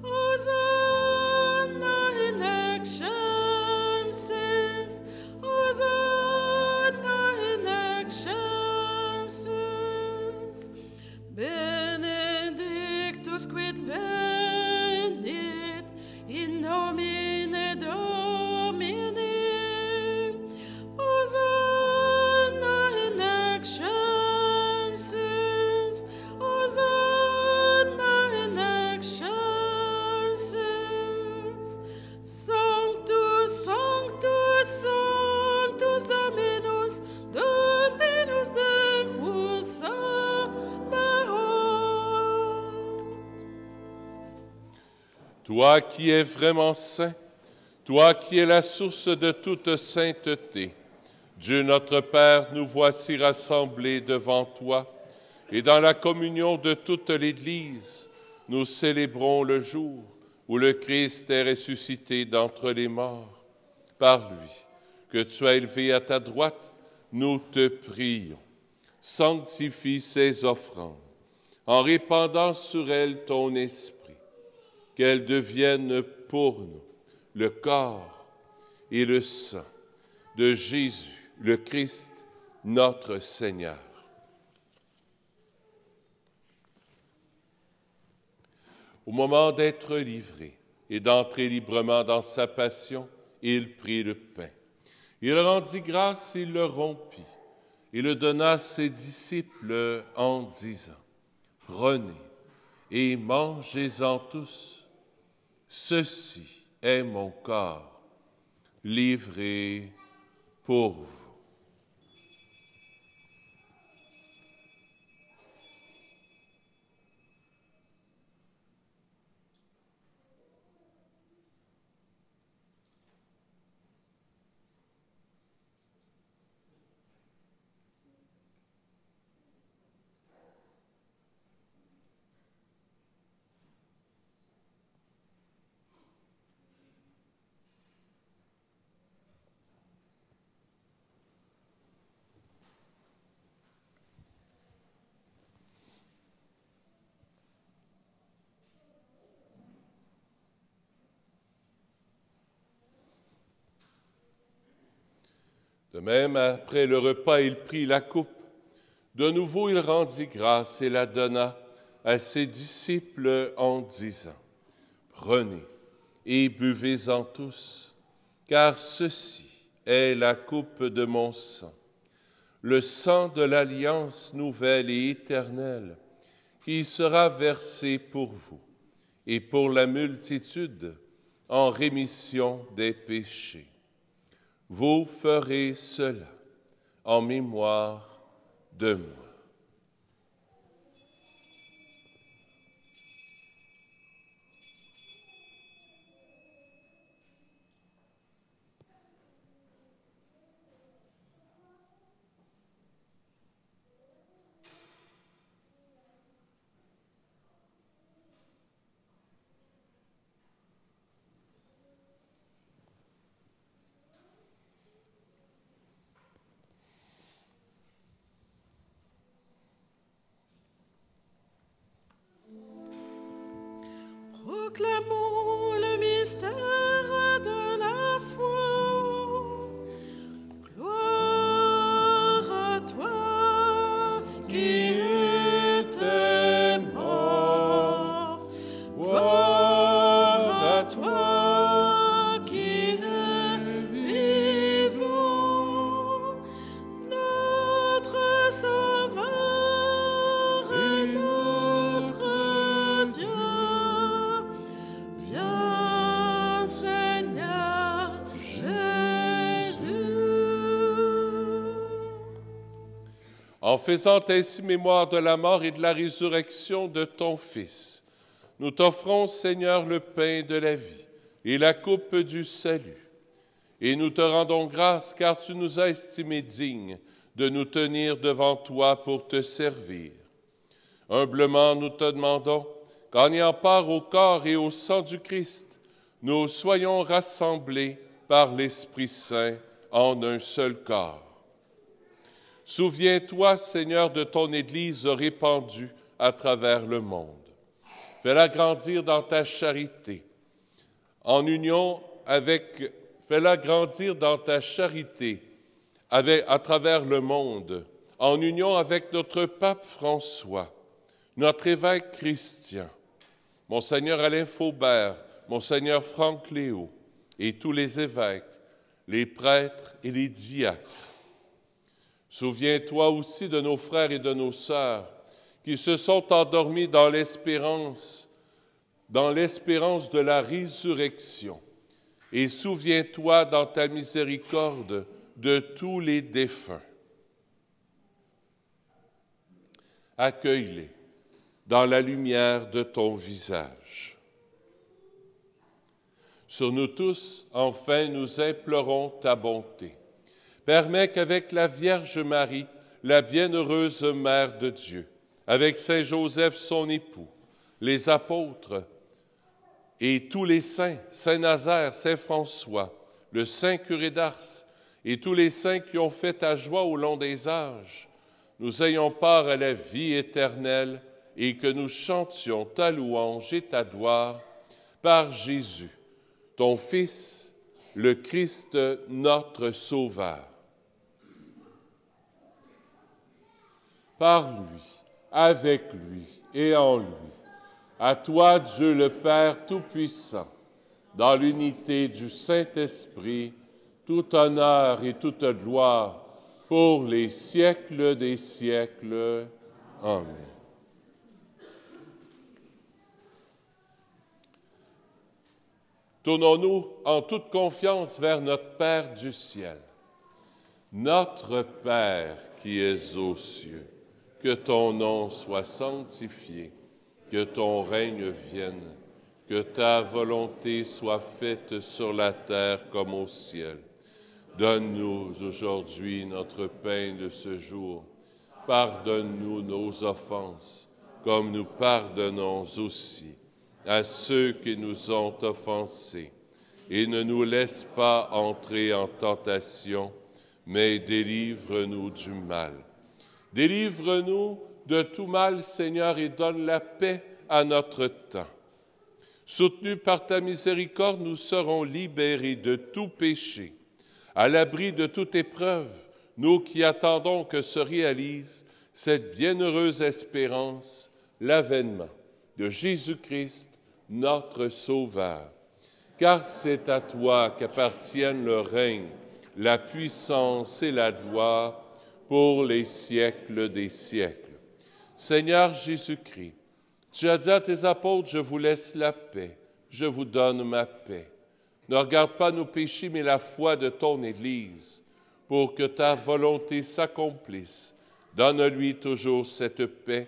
Hosanna in excelsis, Hosanna in excelsis. Benedictus quid venit in nomine Domini. Hosanna in excelsis, Hosanna in excelsis. Sanctus, Sanctus, Sanctus Dominus, Dominus Deus Sabaoth. Toi qui es vraiment saint, toi qui es la source de toute sainteté, Dieu notre Père, nous voici rassemblés devant toi, et dans la communion de toute l'Église, nous célébrons le jour où le Christ est ressuscité d'entre les morts. Par lui, que tu as élevé à ta droite, nous te prions. Sanctifie ces offrandes, en répandant sur elles ton esprit, qu'elles deviennent pour nous le corps et le sang de Jésus, le Christ, notre Seigneur. Au moment d'être livré et d'entrer librement dans sa passion, il prit le pain. Il rendit grâce, il le rompit, et le donna à ses disciples en disant, « Prenez et mangez-en tous. Ceci est mon corps, livré pour vous. » De même, après le repas, il prit la coupe. De nouveau, il rendit grâce et la donna à ses disciples en disant, « Prenez et buvez-en tous, car ceci est la coupe de mon sang, le sang de l'alliance nouvelle et éternelle, qui sera versé pour vous et pour la multitude en rémission des péchés. Vous ferez cela en mémoire de moi. » Proclamons le mystère de la foi. Gloire à toi qui étais mort. Gloire à En faisant ainsi mémoire de la mort et de la résurrection de ton Fils, nous t'offrons, Seigneur, le pain de la vie et la coupe du salut. Et nous te rendons grâce car tu nous as estimés dignes de nous tenir devant toi pour te servir. Humblement, nous te demandons qu'en ayant part au corps et au sang du Christ, nous soyons rassemblés par l'Esprit Saint en un seul corps. Souviens-toi, Seigneur, de ton Église répandue à travers le monde. Fais-la grandir dans ta charité, en union avec... Fais-la grandir dans ta charité à travers le monde, en union avec notre pape François, notre évêque Christian, Monseigneur Alain Faubert, Monseigneur Franck Léo et tous les évêques, les prêtres et les diacres. Souviens-toi aussi de nos frères et de nos sœurs qui se sont endormis dans l'espérance de la résurrection. Et souviens-toi dans ta miséricorde de tous les défunts. Accueille-les dans la lumière de ton visage. Sur nous tous, enfin, nous implorons ta bonté. Permets qu'avec la Vierge Marie, la bienheureuse Mère de Dieu, avec Saint Joseph, son époux, les apôtres, et tous les saints, Saint Nazaire, Saint François, le Saint Curé d'Ars, et tous les saints qui ont fait ta joie au long des âges, nous ayons part à la vie éternelle et que nous chantions ta louange et ta gloire par Jésus, ton Fils, le Christ, notre Sauveur. Par lui, avec lui et en lui, à toi, Dieu le Père Tout-Puissant, dans l'unité du Saint-Esprit, tout honneur et toute gloire pour les siècles des siècles. Amen. Tournons-nous en toute confiance vers notre Père du ciel. Notre Père qui es aux cieux, que ton nom soit sanctifié, que ton règne vienne, que ta volonté soit faite sur la terre comme au ciel. Donne-nous aujourd'hui notre pain de ce jour. Pardonne-nous nos offenses, comme nous pardonnons aussi à ceux qui nous ont offensés. Et ne nous laisse pas entrer en tentation, mais délivre-nous du mal. Délivre-nous de tout mal, Seigneur, et donne la paix à notre temps. Soutenus par ta miséricorde, nous serons libérés de tout péché, à l'abri de toute épreuve, nous qui attendons que se réalise cette bienheureuse espérance, l'avènement de Jésus-Christ, notre Sauveur. Car c'est à toi qu'appartiennent le règne, la puissance et la gloire pour les siècles des siècles. Seigneur Jésus-Christ, tu as dit à tes apôtres, je vous laisse la paix, je vous donne ma paix. Ne regarde pas nos péchés, mais la foi de ton Église, pour que ta volonté s'accomplisse. Donne-lui toujours cette paix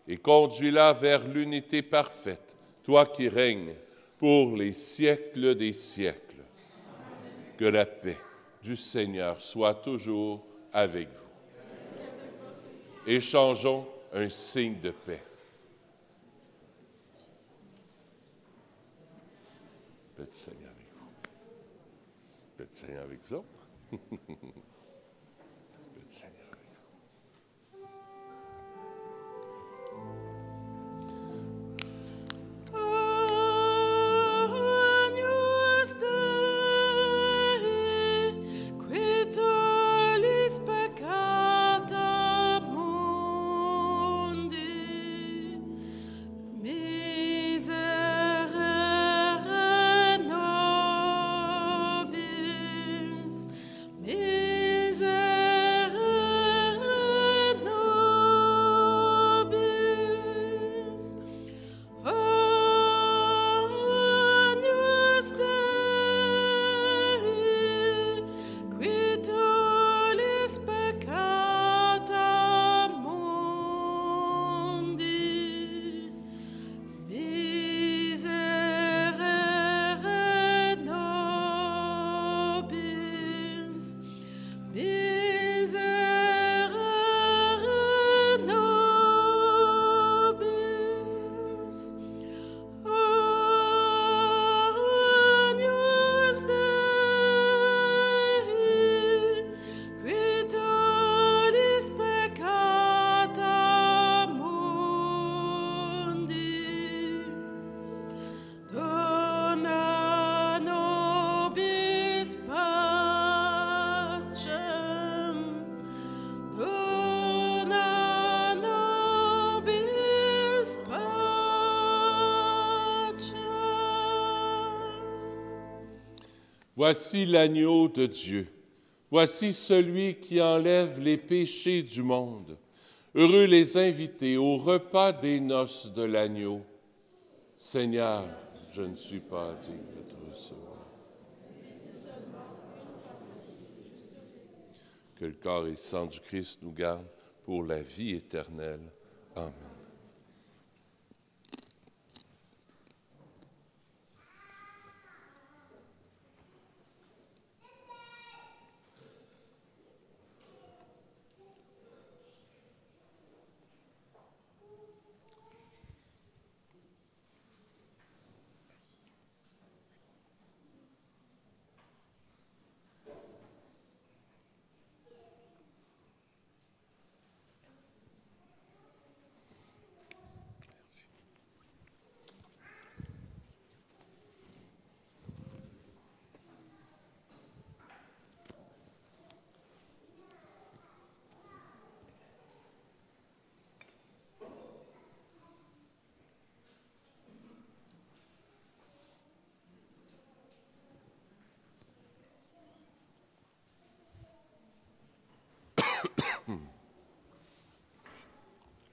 et conduis-la vers l'unité parfaite, toi qui règnes pour les siècles des siècles. Amen. Que la paix du Seigneur soit toujours avec vous. Échangeons un signe de paix. Petit Seigneur avec vous. Petit Seigneur avec vous autres. Petit Seigneur. Misère Voici l'agneau de Dieu. Voici celui qui enlève les péchés du monde. Heureux les invités au repas des noces de l'agneau. Seigneur, je ne suis pas digne de te recevoir. Que le corps et le sang du Christ nous gardent pour la vie éternelle. Amen.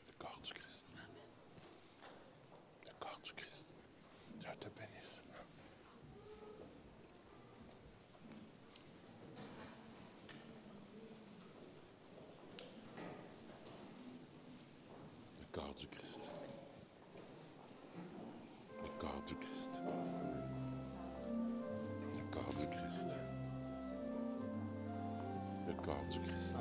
Le corps du Christ. Le corps du Christ. Dieu te bénisse. Le corps du Christ. Le corps du Christ. Le corps du Christ. Le corps du Christ.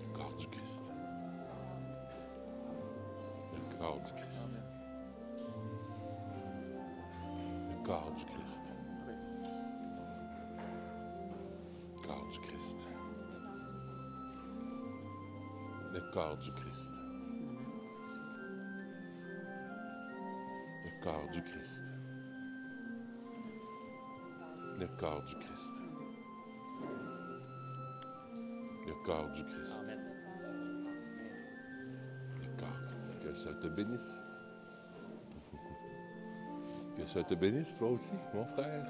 Le corps du Christ. Le corps du Christ. Le corps du Christ. Le corps du Christ. Le corps du Christ. Le corps du Christ. Le corps du Christ. Le corps du Christ. Le corps. Que ça te bénisse. Que ça te bénisse, toi aussi, mon frère.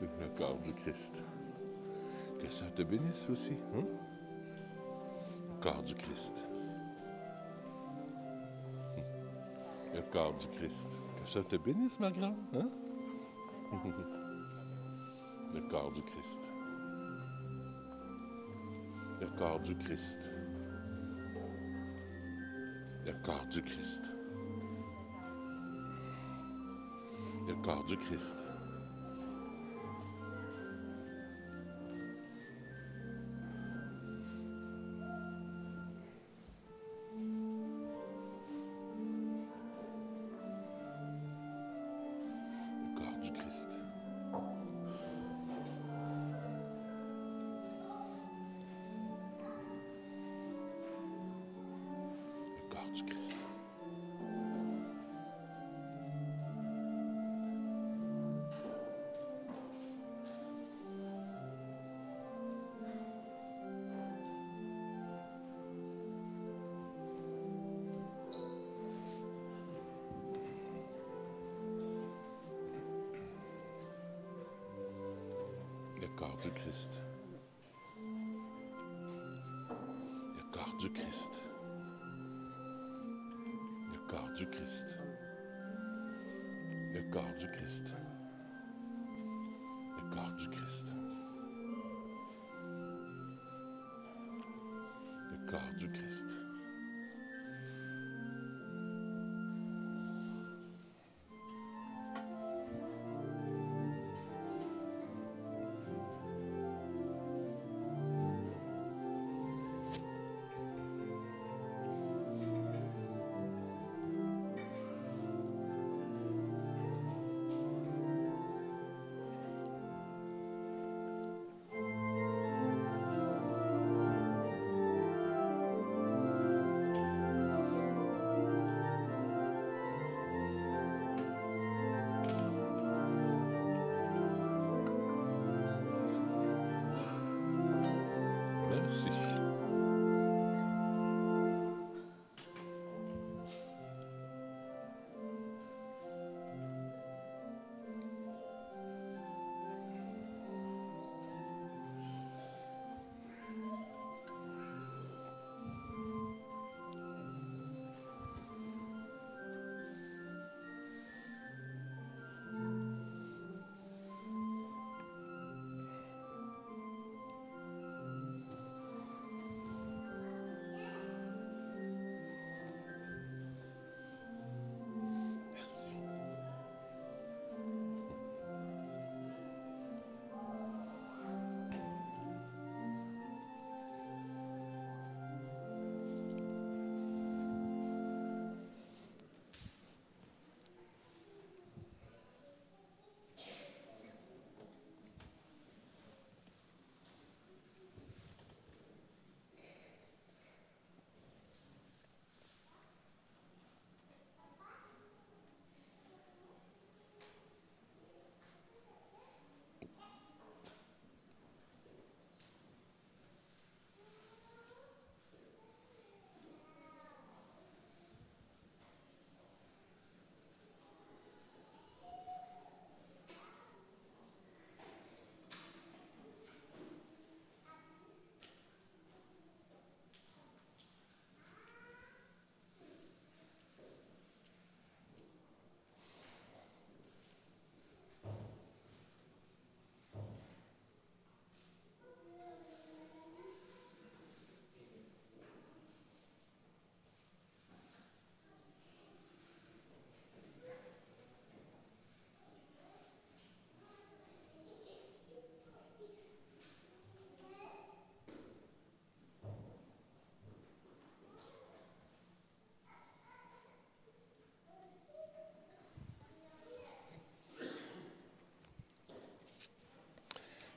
Le corps du Christ. Que ça te bénisse aussi. Hein? Le corps du Christ. Le corps du Christ. Que ça te bénisse, ma grande. Hein? Le corps du Christ. Le corps du Christ. Le corps du Christ. Le corps du Christ. Le corps du Christ. Le corps du Christ. Le corps du Christ. Le corps du Christ. Le corps du Christ. Le corps du Christ. Le corps du Christ. Le corps du Christ.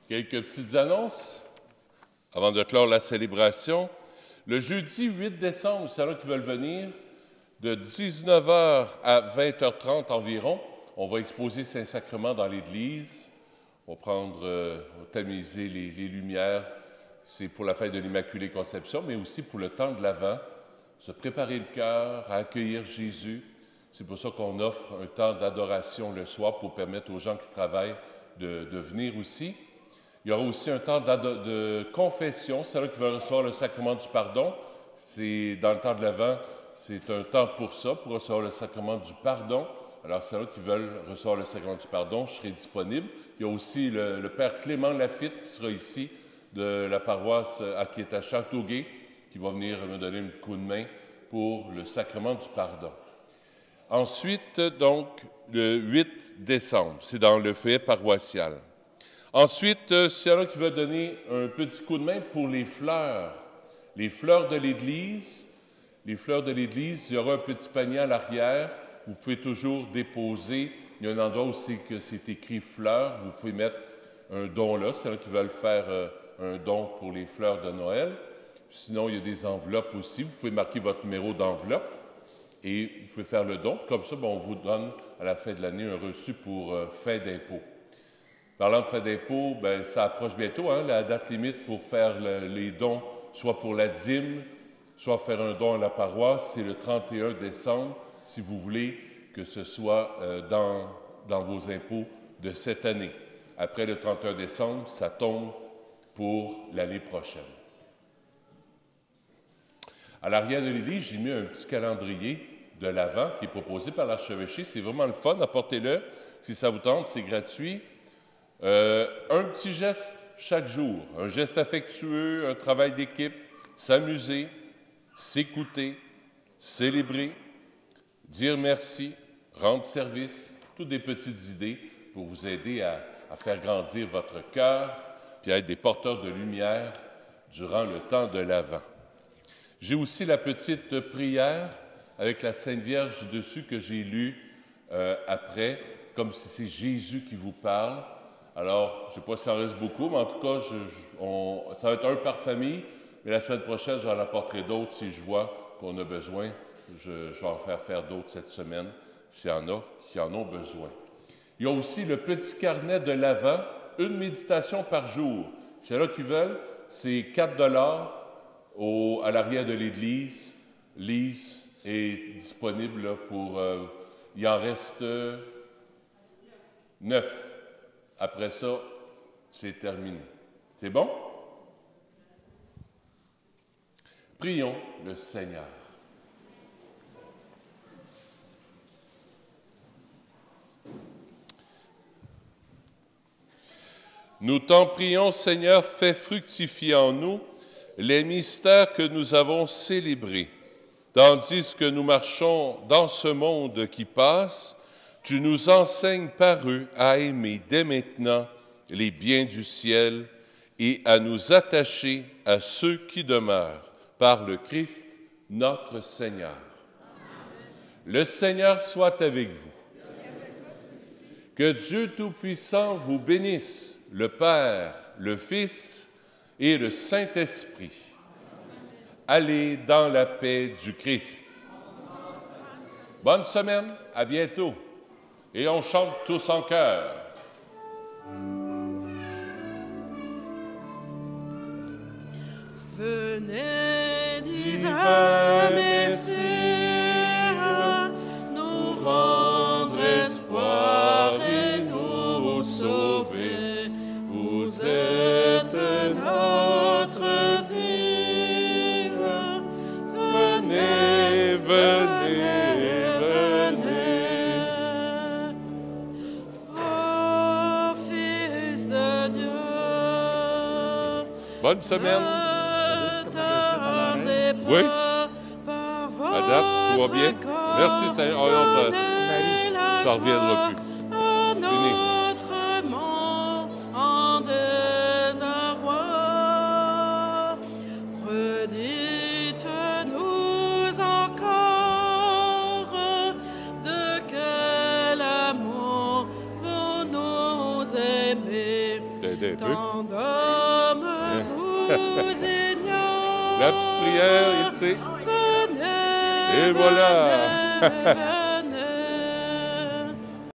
Quelques petites annonces avant de clore la célébration. Le jeudi 8 décembre, c'est là qui veulent venir, de 19h à 20h30 environ, on va exposer Saint-Sacrement dans l'Église. On va tamiser les lumières. C'est pour la fête de l'Immaculée Conception, mais aussi pour le temps de l'Avent, se préparer le cœur à accueillir Jésus. C'est pour ça qu'on offre un temps d'adoration le soir pour permettre aux gens qui travaillent de venir aussi. Il y aura aussi un temps de confession. C'est là qu'ils veulent recevoir le sacrement du pardon. C'est dans le temps de l'Avent, c'est un temps pour ça, pour recevoir le sacrement du pardon. Alors, c'est là qui veulent recevoir le sacrement du pardon, je serai disponible. Il y a aussi le Père Clément Lafitte qui sera ici, de la paroisse qui est à Châteauguay, qui va venir me donner un coup de main pour le sacrement du pardon. Ensuite, donc, le 8 décembre, c'est dans le feuillet paroissial. Ensuite, c'est là qui va donner un petit coup de main pour les fleurs de l'Église. Les fleurs de l'Église, il y aura un petit panier à l'arrière. Vous pouvez toujours déposer. Il y a un endroit aussi que c'est écrit fleurs. Vous pouvez mettre un don là. C'est là qui veulent faire un don pour les fleurs de Noël. Sinon, il y a des enveloppes aussi. Vous pouvez marquer votre numéro d'enveloppe et vous pouvez faire le don. Comme ça, on vous donne à la fin de l'année un reçu pour fin d'impôt. Parlant de fin d'impôt, ça approche bientôt, hein, la date limite pour faire les dons, soit pour la dîme, soit faire un don à la paroisse, c'est le 31 décembre, si vous voulez que ce soit dans vos impôts de cette année. Après le 31 décembre, ça tombe pour l'année prochaine. À l'arrière de l'Église, j'ai mis un petit calendrier de l'Avent qui est proposé par l'archevêché. C'est vraiment le fun, apportez-le. Si ça vous tente, c'est gratuit. Un petit geste chaque jour, un geste affectueux, un travail d'équipe, s'amuser, s'écouter, célébrer, dire merci, rendre service, toutes des petites idées pour vous aider à faire grandir votre cœur puis à être des porteurs de lumière durant le temps de l'Avent. J'ai aussi la petite prière avec la Sainte Vierge dessus que j'ai lue après, comme si c'est Jésus qui vous parle. Alors, je ne sais pas si ça en reste beaucoup, mais en tout cas, ça va être un par famille, mais la semaine prochaine, j'en apporterai d'autres si je vois qu'on a besoin. Je vais en faire d'autres cette semaine, s'il y en a qui en ont besoin. Il y a aussi le petit carnet de l'Avent, une méditation par jour. C'est là qu'ils veulent, c'est 4 $ à l'arrière de l'Église. Lise est disponible là, pour... il en reste 9. Après ça, c'est terminé. C'est bon? Prions le Seigneur. Nous t'en prions, Seigneur, fais fructifier en nous les mystères que nous avons célébrés. Tandis que nous marchons dans ce monde qui passe, tu nous enseignes par eux à aimer dès maintenant les biens du ciel et à nous attacher à ceux qui demeurent par le Christ notre Seigneur. Le Seigneur soit avec vous. Que Dieu Tout-Puissant vous bénisse, le Père, le Fils et le Saint-Esprit. Allez dans la paix du Christ. Bonne semaine, à bientôt. Et on chante tous en chœur. Venez, divin Messie, nous rendre espoir et nous sauver. Vous êtes notre vie. Venez, venez, venez. Ô Fils de Dieu. Bonne semaine. Oui. À date, tout va bien. Merci, Seigneur. Oh, non, ça ne reviendra plus. Fini. En désarroi, redites-nous encore de quel amour vous nous aimez. chanter un peu. Tant d'hommes vous ignorent. La petite prière, tu sais. Venez, Et voilà. venez,